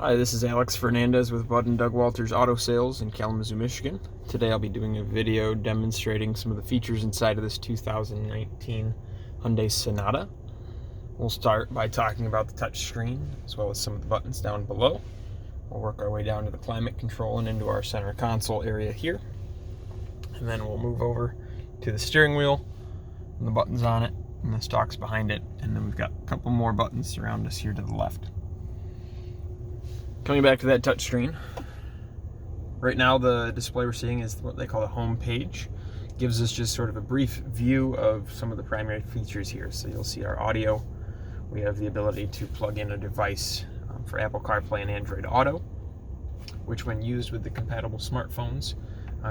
Hi, this is Alex Fernandez with Bud and Doug Walters Auto Sales in Kalamazoo, Michigan. Today I'll be doing a video demonstrating some of the features inside of this 2019 Hyundai Sonata. We'll start by talking about the touch screen as well as some of the buttons down below. We'll work our way down to the climate control and into our center console area here. And then we'll move over to the steering wheel and the buttons on it and the stalks behind it. And then we've got a couple more buttons around us here to the left. Coming back to that touch screen, right now the display we're seeing is what they call the home page. Gives us just sort of a brief view of some of the primary features here. So you'll see our audio. We have the ability to plug in a device for Apple CarPlay and Android Auto, which when used with the compatible smartphones,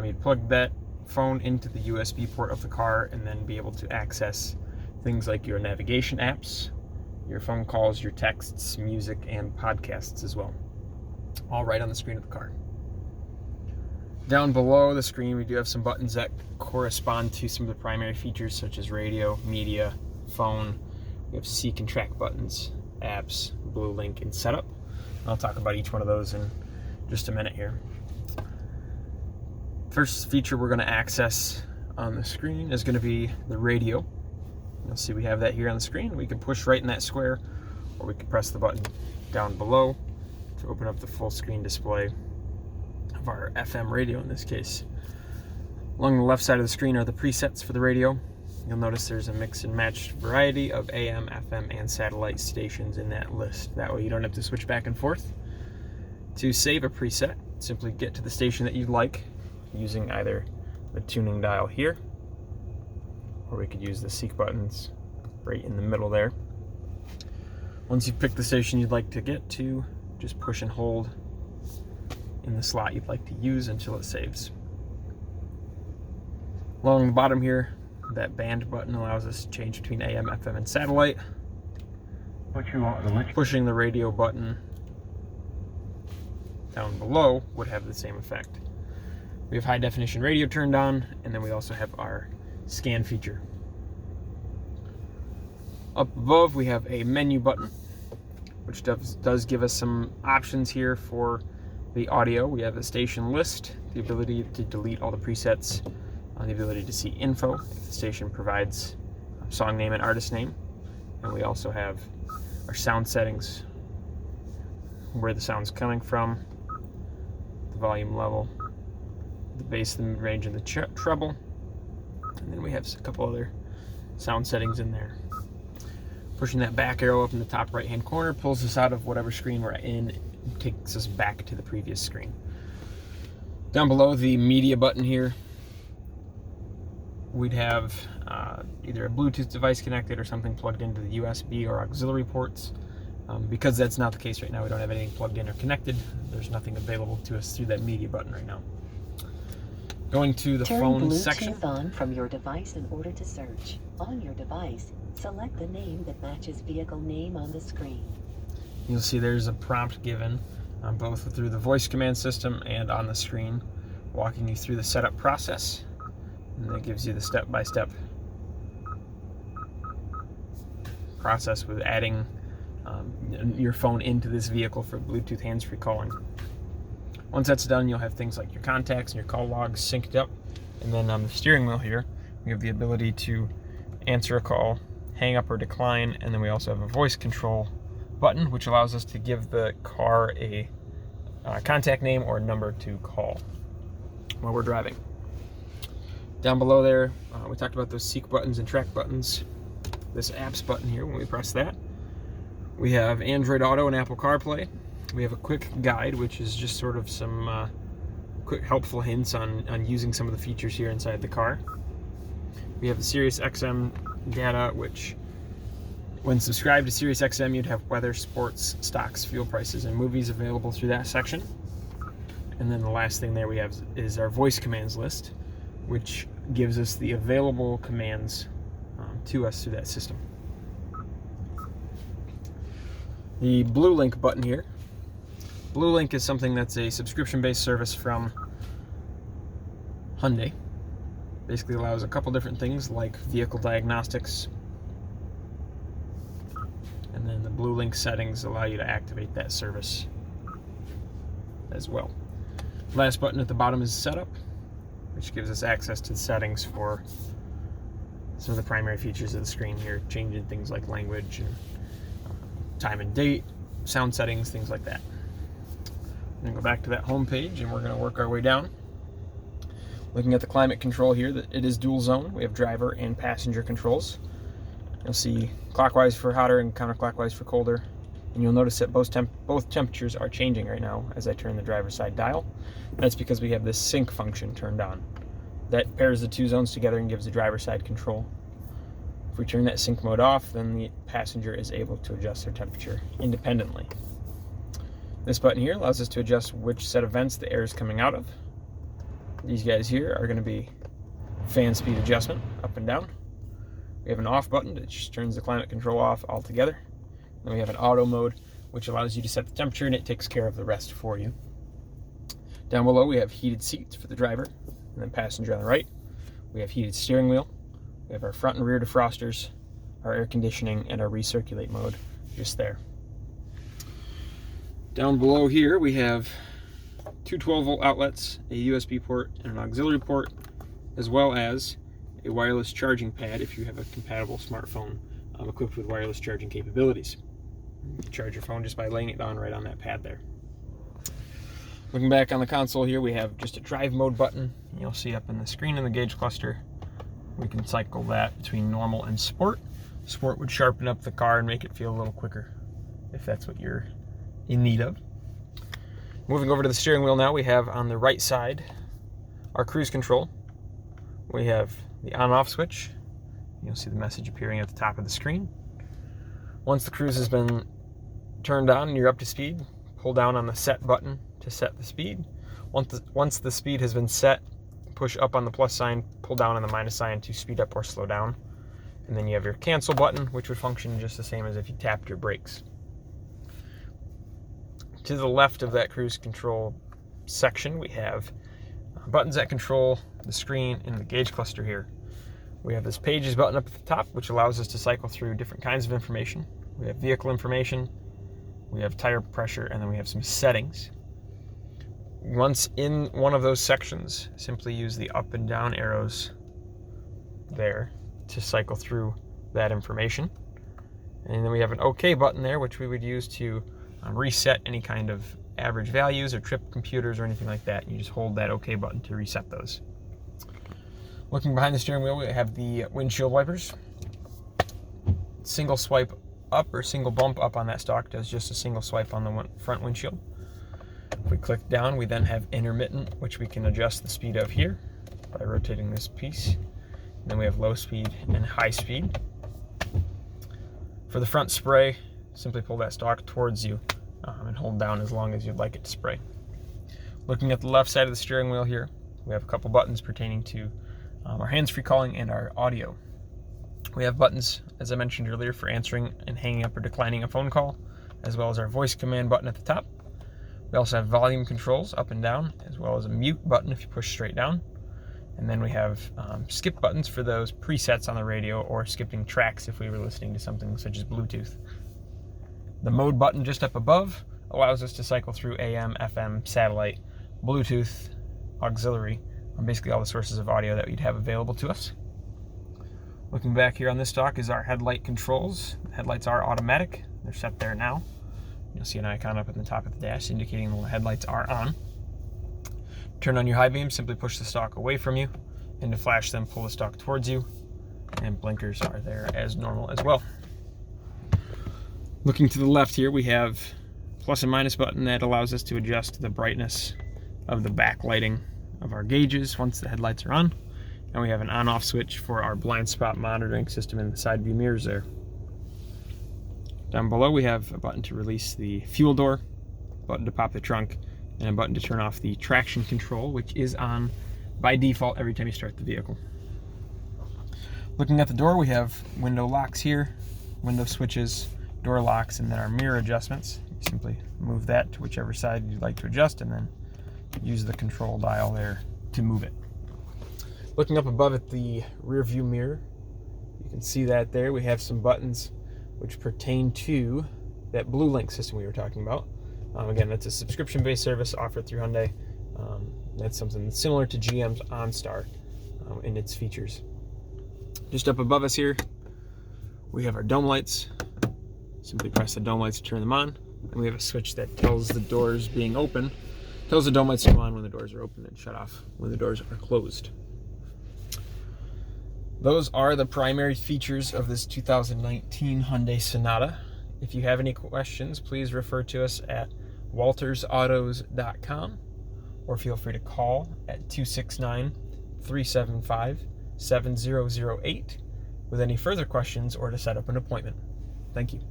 you'd plug that phone into the USB port of the car and then be able to access things like your navigation apps, your phone calls, your texts, music, and podcasts as well. All right on the screen of the car. Down below the screen, we do have some buttons that correspond to some of the primary features such as radio, media, phone. We have seek and track buttons, apps, blue link, and setup. I'll talk about each one of those in just a minute here. First feature we're going to access on the screen is going to be the radio. You'll see we have that here on the screen. We can push right in that square, or we can press the button down below to open up the full screen display of our FM radio in this case. Along the left side of the screen are the presets for the radio. You'll notice there's a mix and match variety of AM, FM, and satellite stations in that list. That way you don't have to switch back and forth. To save a preset, simply get to the station that you'd like using either the tuning dial here, or we could use the seek buttons right in the middle there. Once you've picked the station you'd like to get to, just push and hold in the slot you'd like to use until it saves. Along the bottom here, that band button allows us to change between AM, FM, and satellite. Pushing the radio button down below would have the same effect. We have high definition radio turned on, and then we also have our scan feature. Up above we have a menu button, which does give us some options here for the audio. We have a station list, the ability to delete all the presets, the ability to see info if the station provides a song name and artist name, and we also have our sound settings, where the sound's coming from, the volume level, the bass, the mid-range, and the treble, and then we have a couple other sound settings in there. Pushing that back arrow up in the top right hand corner pulls us out of whatever screen we're in and takes us back to the previous screen. Down below the media button here, we'd have either a Bluetooth device connected or something plugged into the USB or auxiliary ports. Because that's not the case right now, we don't have anything plugged in or connected. There's nothing available to us through that media button right now. Going to the phone section. Turn Bluetooth on from your device in order to search. On your device, select the name that matches vehicle name on the screen. You'll see there's a prompt given both through the voice command system and on the screen, walking you through the setup process. And that gives you the step-by-step process with adding your phone into this vehicle for Bluetooth hands-free calling. Once that's done, you'll have things like your contacts and your call logs synced up. And then on the steering wheel here, we have the ability to answer a call, hang up or decline, and then we also have a voice control button, which allows us to give the car a contact name or number to call while we're driving. Down below there, we talked about those seek buttons and track buttons. This apps button here, when we press that, we have Android Auto and Apple CarPlay. We have a quick guide, which is just sort of some quick helpful hints on using some of the features here inside the car. We have the Sirius XM data, which when subscribed to Sirius XM, you'd have weather, sports, stocks, fuel prices, and movies available through that section. And then the last thing there we have is our voice commands list, which gives us the available commands to us through that system. The Blue Link button here. Blue Link is something that's a subscription-based service from Hyundai. Basically allows a couple different things like vehicle diagnostics, and then the Blue Link settings allow you to activate that service as well. Last button at the bottom is Setup, which gives us access to the settings for some of the primary features of the screen here, changing things like language and time and date, sound settings, things like that. We're going to go back to that home page and we're going to work our way down. Looking at the climate control here, that it is dual zone. We have driver and passenger controls. You'll see clockwise for hotter and counterclockwise for colder. And you'll notice that both temperatures are changing right now as I turn the driver's side dial. That's because we have this sync function turned on. That pairs the two zones together and gives the driver's side control. If we turn that sync mode off, then the passenger is able to adjust their temperature independently. This button here allows us to adjust which set of vents the air is coming out of. These guys here are going to be fan speed adjustment, up and down. We have an off button that just turns the climate control off altogether. Then we have an auto mode, which allows you to set the temperature and it takes care of the rest for you. Down below we have heated seats for the driver, and then passenger on the right. We have heated steering wheel. We have our front and rear defrosters, our air conditioning, and our recirculate mode just there. Down below here we have two 12-volt outlets, a USB port, and an auxiliary port, as well as a wireless charging pad if you have a compatible smartphone equipped with wireless charging capabilities. You can charge your phone just by laying it down right on that pad there. Looking back on the console here, we have just a drive mode button. You'll see up in the screen in the gauge cluster. We can cycle that between normal and sport. Sport would sharpen up the car and make it feel a little quicker if that's what you're in need of. Moving over to the steering wheel now, we have on the right side our cruise control. We have the on-off switch. You'll see the message appearing at the top of the screen. Once the cruise has been turned on and you're up to speed, pull down on the set button to set the speed. Once the speed has been set, push up on the plus sign, pull down on the minus sign to speed up or slow down. And then you have your cancel button, which would function just the same as if you tapped your brakes. To the left of that cruise control section, we have buttons that control the screen in the gauge cluster here. We have this Pages button up at the top, which allows us to cycle through different kinds of information. We have vehicle information, we have tire pressure, and then we have some settings. Once in one of those sections, simply use the up and down arrows there to cycle through that information. And then we have an OK button there, which we would use to reset any kind of average values or trip computers or anything like that. You just hold that OK button to reset those. Looking behind the steering wheel, we have the windshield wipers. Single swipe up or single bump up on that stalk does just a single swipe on the front windshield. If we click down, we then have intermittent, which we can adjust the speed of here by rotating this piece. And then we have low speed and high speed. For the front spray, simply pull that stalk towards you and hold down as long as you'd like it to spray. Looking at the left side of the steering wheel here, we have a couple buttons pertaining to our hands-free calling and our audio. We have buttons, as I mentioned earlier, for answering and hanging up or declining a phone call, as well as our voice command button at the top. We also have volume controls up and down, as well as a mute button if you push straight down. And then we have skip buttons for those presets on the radio or skipping tracks if we were listening to something such as Bluetooth. The mode button just up above allows us to cycle through AM, FM, satellite, Bluetooth, auxiliary, basically all the sources of audio that we'd have available to us. Looking back here on this stalk is our headlight controls. The headlights are automatic. They're set there now. You'll see an icon up at the top of the dash indicating the headlights are on. Turn on your high beam, simply push the stalk away from you, and to flash them, pull the stalk towards you, and blinkers are there as normal as well. Looking to the left here, we have plus and minus button that allows us to adjust the brightness of the backlighting of our gauges once the headlights are on. And we have an on-off switch for our blind spot monitoring system in the side view mirrors there. Down below we have a button to release the fuel door, button to pop the trunk, and a button to turn off the traction control, which is on by default every time you start the vehicle. Looking at the door, we have window locks here, window switches, door locks, and then our mirror adjustments. You simply move that to whichever side you'd like to adjust and then use the control dial there to move it. Looking up above at the rear view mirror, you can see that there we have some buttons which pertain to that blue link system we were talking about. Again, that's a subscription-based service offered through Hyundai. That's something similar to GM's OnStar in its features. Just up above us here, we have our dome lights. Simply press the dome lights to turn them on. And we have a switch that tells the doors being open, tells the dome lights to come on when the doors are open and shut off when the doors are closed. Those are the primary features of this 2019 Hyundai Sonata. If you have any questions, please refer to us at waltersautos.com or feel free to call at 269-375-7008 with any further questions or to set up an appointment. Thank you.